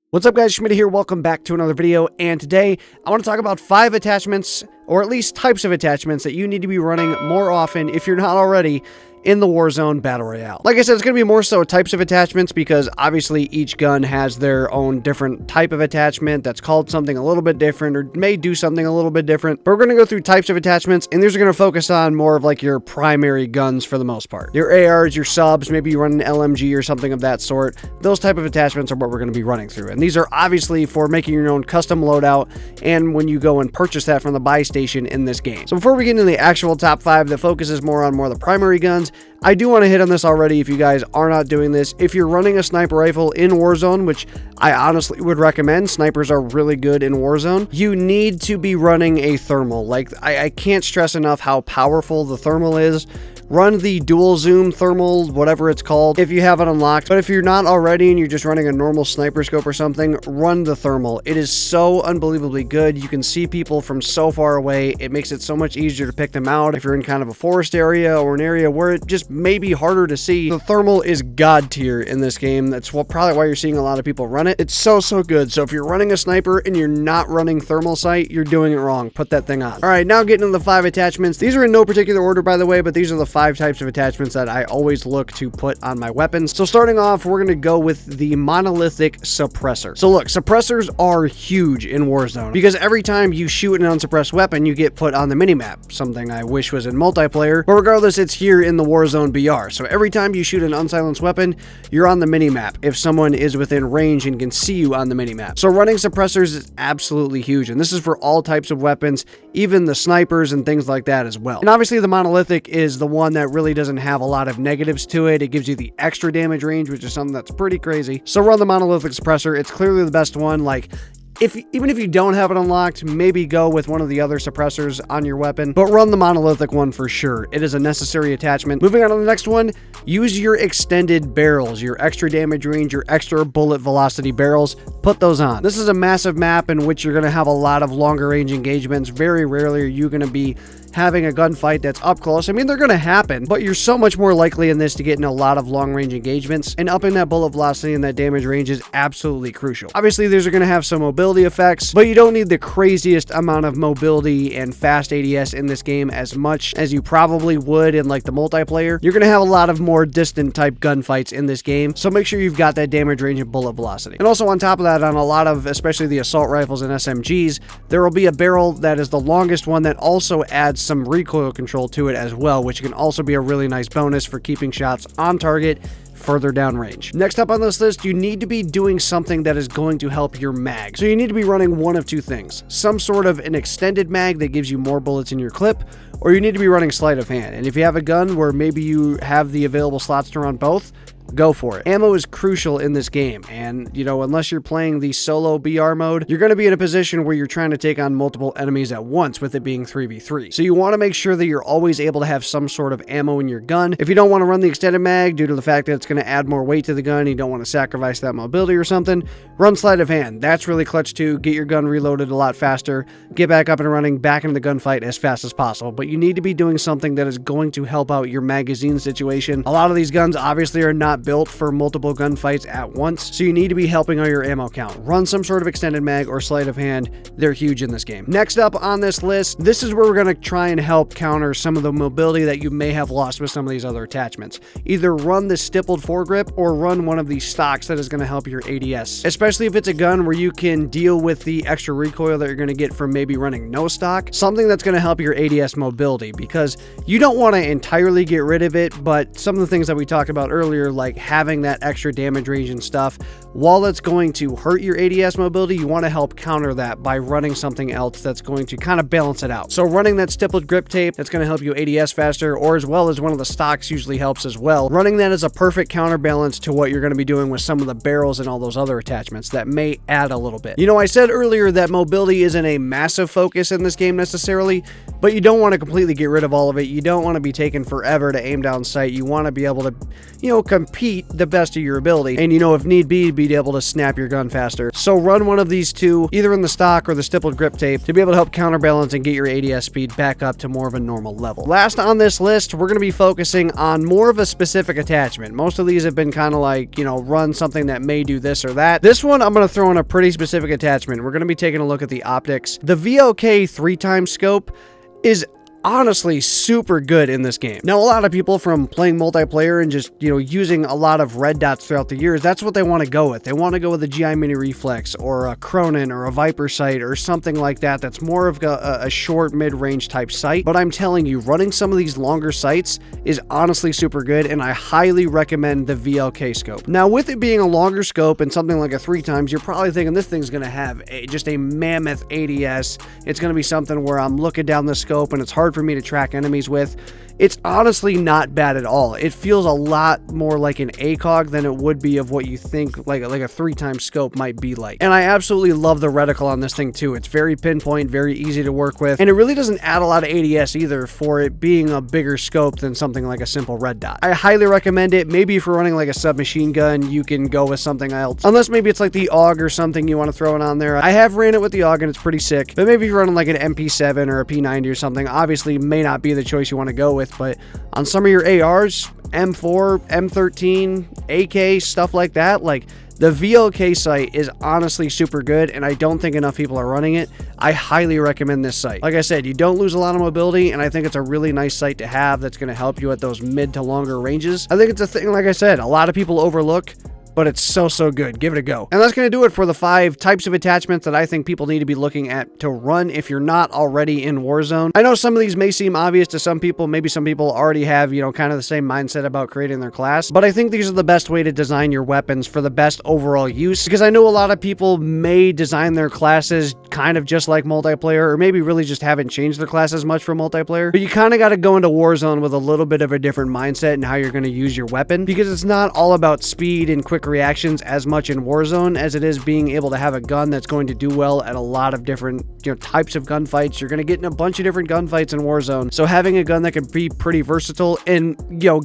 What's up guys, Schmidt here, welcome back to another video, and today I want to talk about 5 attachments, or at least types of attachments that you need to be running more often if you're not already in the Warzone Battle Royale. Like I said, it's going to be more so types of attachments because obviously each gun has their own different type of attachment that's called something a little bit different or may do something a little bit different. But we're going to go through types of attachments, and these are going to focus on more of like your primary guns for the most part. Your ARs, your subs, maybe you run an LMG or something of that sort. Those type of attachments are what we're going to be running through. And these are obviously for making your own custom loadout and when you go and purchase that from the buy station in this game. So before we get into the actual top 5 that focuses more on the primary guns, I do want to hit on this already if you guys are not doing this. If you're running a sniper rifle in Warzone, which I honestly would recommend, snipers are really good in Warzone, you need to be running a thermal. Like, I can't stress enough how powerful the thermal is. Run the dual zoom thermal, whatever it's called, if you have it unlocked. But if you're not already and you're just running a normal sniper scope or something, run the thermal. It is so unbelievably good. You can see people from so far away. It makes it so much easier to pick them out if you're in kind of a forest area or an area where it just may be harder to see. The thermal is god tier in this game. That's probably why you're seeing a lot of people run it. It's so good. So if you're running a sniper and you're not running thermal sight, you're doing it wrong. Put that thing on. All right, now getting into the 5 attachments. These are in no particular order, by the way, but these are the 5 types of attachments that I always look to put on my weapons. So starting off, we're going to go with the Monolithic suppressor. So look, suppressors are huge in Warzone because every time you shoot an unsuppressed weapon, you get put on the minimap, something I wish was in multiplayer, but regardless, it's here in the Warzone BR. So every time you shoot an unsilenced weapon, you're on the minimap if someone is within range and can see you on the minimap. So running suppressors is absolutely huge, and this is for all types of weapons, even the snipers and things like that as well. And obviously the Monolithic is the one that really doesn't have a lot of negatives to it. It gives you the extra damage range, which is something that's pretty crazy. So run the Monolithic suppressor. It's clearly the best one. Like, even if you don't have it unlocked, maybe go with one of the other suppressors on your weapon, but run the Monolithic one for sure. It is a necessary attachment. Moving on to the next one, use your extended barrels, your extra damage range, your extra bullet velocity barrels. Put those on. This is a massive map in which you're going to have a lot of longer range engagements. Very rarely are you going to be having a gunfight that's up close. I mean, they're going to happen, but you're so much more likely in this to get in a lot of long range engagements, and upping that bullet velocity and that damage range is absolutely crucial. Obviously, these are going to have some mobility effects, but you don't need the craziest amount of mobility and fast ADS in this game as much as you probably would in like the multiplayer. You're going to have a lot of more distant type gunfights in this game, so make sure you've got that damage range and bullet velocity. And also on top of that, on a lot of, especially the assault rifles and SMGs, there will be a barrel that is the longest one that also adds some recoil control to it as well, which can also be a really nice bonus for keeping shots on target further down range. Next up on this list, you need to be doing something that is going to help your mag. So you need to be running one of 2 things. Some sort of an extended mag that gives you more bullets in your clip, or you need to be running sleight of hand. And if you have a gun where maybe you have the available slots to run both, go for it. Ammo is crucial in this game, and you know, unless you're playing the solo BR mode, you're going to be in a position where you're trying to take on multiple enemies at once with it being 3v3. So you want to make sure that you're always able to have some sort of ammo in your gun. If you don't want to run the extended mag due to the fact that it's going to add more weight to the gun, you don't want to sacrifice that mobility or something, run sleight of hand. That's really clutch too. Get your gun reloaded a lot faster, get back up and running, back into the gunfight as fast as possible. But you need to be doing something that is going to help out your magazine situation. A lot of these guns obviously are not built for multiple gunfights at once, so you need to be helping out your ammo count. Run some sort of extended mag or sleight of hand. They're huge in this game. Next up on this list, this is where we're going to try and help counter some of the mobility that you may have lost with some of these other attachments. Either run the stippled foregrip or run one of these stocks that is going to help your ADS, especially if it's a gun where you can deal with the extra recoil that you're going to get from maybe running no stock, something that's going to help your ADS mobility, because you don't want to entirely get rid of it, but some of the things that we talked about earlier, like having that extra damage range and stuff, while it's going to hurt your ADS mobility, you want to help counter that by running something else that's going to kind of balance it out. So running that stippled grip tape, that's going to help you ADS faster, or as well as one of the stocks usually helps as well. Running that is a perfect counterbalance to what you're going to be doing with some of the barrels and all those other attachments that may add a little bit. You know, I said earlier that mobility isn't a massive focus in this game necessarily, but you don't want to completely get rid of all of it. You don't want to be taking forever to aim down sight. You want to be able to, you know, repeat the best of your ability, and if need be able to snap your gun faster. So run one of these two, either in the stock or the stippled grip tape, to be able to help counterbalance and get your ADS speed back up to more of a normal level. Last on this list, we're going to be focusing on more of a specific attachment. Most of these have been kind of like, run something that may do this or that. This one, I'm going to throw in a pretty specific attachment. We're going to be taking a look at the optics. The VLK 3x scope is honestly super good in this game. Now, a lot of people from playing multiplayer and just, using a lot of red dots throughout the years, that's what they want to go with. They want to go with a GI Mini Reflex or a Cronin or a Viper sight or something like that. That's more of a short mid-range type sight. But I'm telling you, running some of these longer sights is honestly super good, and I highly recommend the VLK scope. Now, with it being a longer scope and something like a 3x, you're probably thinking this thing's going to have just a mammoth ADS. It's going to be something where I'm looking down the scope and it's hard for me to track enemies with. It's honestly not bad at all. It feels a lot more like an ACOG than it would be of what you think like a 3x scope might be like. And I absolutely love the reticle on this thing too. It's very pinpoint, very easy to work with, and it really doesn't add a lot of ADS either for it being a bigger scope than something like a simple red dot. I highly recommend it. Maybe if you're running like a submachine gun, you can go with something else. Unless maybe it's like the AUG or something you want to throw it on there. I have ran it with the AUG and it's pretty sick, but maybe if you're running like an MP7 or a P90 or something, obviously may not be the choice you want to go with. But on some of your ARs, M4, M13, AK, stuff like that, like the VLK sight is honestly super good, and I don't think enough people are running it. I highly recommend this sight. Like I said, you don't lose a lot of mobility, and I think it's a really nice sight to have that's going to help you at those mid to longer ranges. I think it's a thing, like I said, a lot of people overlook, but it's so good. Give it a go. And that's going to do it for the 5 types of attachments that I think people need to be looking at to run if you're not already in Warzone. I know some of these may seem obvious to some people. Maybe some people already have, kind of the same mindset about creating their class, but I think these are the best way to design your weapons for the best overall use, because I know a lot of people may design their classes kind of just like multiplayer, or maybe really just haven't changed their classes much for multiplayer, but you kind of got to go into Warzone with a little bit of a different mindset and how you're going to use your weapon, because it's not all about speed and quick reactions as much in Warzone as it is being able to have a gun that's going to do well at a lot of different types of gunfights. You're going to get in a bunch of different gunfights in Warzone, so having a gun that can be pretty versatile, and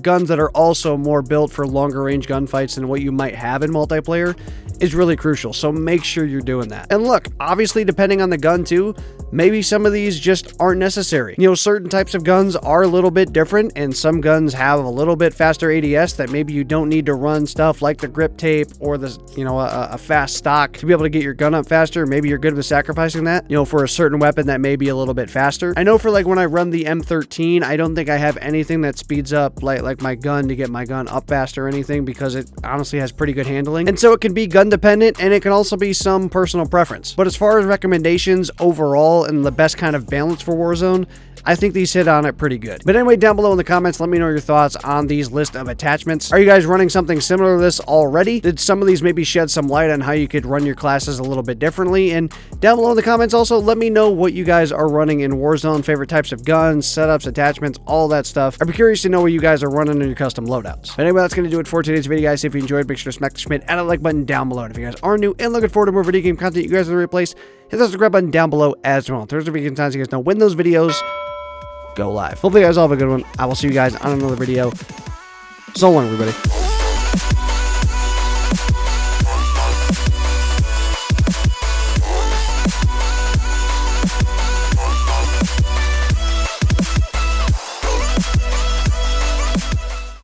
guns that are also more built for longer range gunfights than what you might have in multiplayer is really crucial. So make sure you're doing that. And look, obviously depending on the gun too, maybe some of these just aren't necessary. Certain types of guns are a little bit different, and some guns have a little bit faster ADS that maybe you don't need to run stuff like the grip tape or the a fast stock to be able to get your gun up faster. Maybe you're good with sacrificing that for a certain weapon that may be a little bit faster. I know for like when I run the M13, I don't think I have anything that speeds up like my gun to get my gun up faster or anything, because it honestly has pretty good handling, and so it can be gun dependent, and it can also be some personal preference. But as far as recommendations overall and the best kind of balance for Warzone, I think these hit on it pretty good. But anyway, down below in the comments, let me know your thoughts on these list of attachments. Are you guys running something similar to this already? Did some of these maybe shed some light on how you could run your classes a little bit differently? And down below in the comments also, let me know what you guys are running in Warzone, favorite types of guns, setups, attachments, all that stuff. I'd be curious to know what you guys are running in your custom loadouts. But anyway, that's going to do it for today's video, guys. If you enjoyed, make sure to smack the Schmidt and a like button down below. And if you guys are new and looking forward to more video game content, you guys are in the right place. Hit that subscribe button down below as well. Thursday weekend times, you guys know when those videos go live. Hopefully you guys all have a good one. I will see you guys on another video. So long, everybody.